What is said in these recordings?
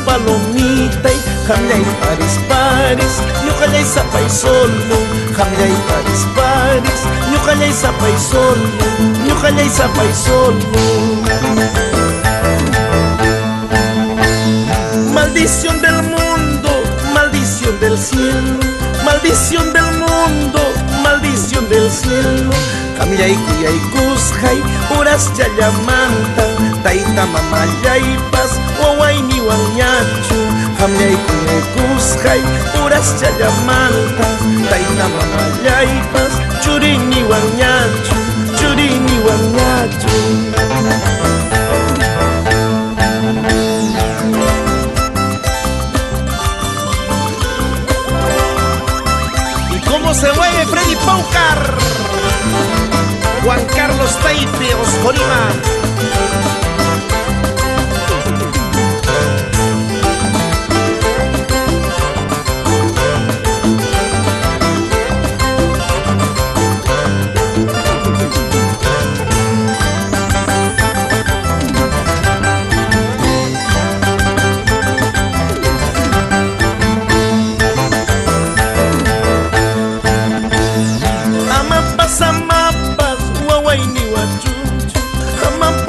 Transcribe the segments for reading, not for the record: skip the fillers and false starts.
palomita y hamllay paris paris ñuqallay sapay solo hamllay paris paris ñuqallay sapay solo ñuqallay sapay solo. Maldición del mundo, maldición del cielo, maldición del mundo, maldición del cielo. Hamllay kuyay kusqay uras llallamanta tayta mamallaypas wawayniwan ñachu. Hamllay kuyay kusqay uras llallamanta tayta mamallaypas churiniwan ñachu, churiniwan ñachu. ¿Cómo se mueve Freddy Paucar? Juan Carlos Taipe, Oscorima.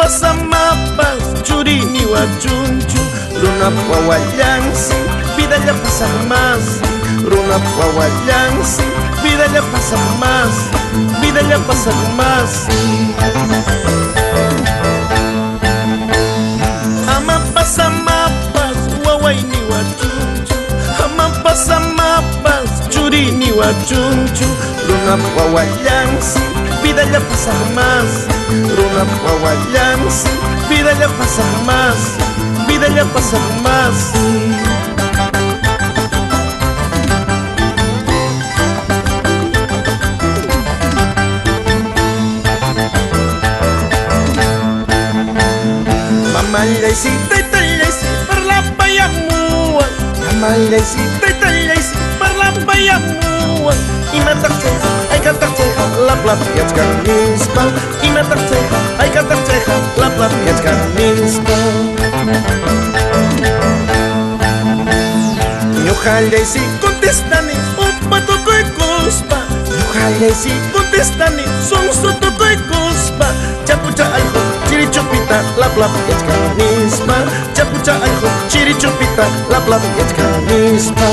Samapas, churini wachunchu, runa pawayansi, vida ya pasa más. Runa pawayansi, vida ya pasa más, vida ya pasa más. Amapas samapas, wawayni wachunchu, amapas samapas, churini wachunchu, runa pawayansi, vida ya pasa más. Runa pawayansi, vida ya pasa más, vida ya pasa más. Mamallaysi, taytallaysi, parlapayamuan. Mamallaysi, taytallaysi, parlapayamuan. Imataqcheqa, ayqataqcheqa, laplap yachkan nispa. Imataqcheqa, ayqataqcheqa, laplap yachkan nispa. Ñuqallaysi contestani, upa tukuykospa. Ñuqallaysi contestani, sonso tukuykospa. Chapucha aljo, chirichupita, laplap yachkan nispa. Chapucha aljo, chirichupita, laplap yachkan nispa.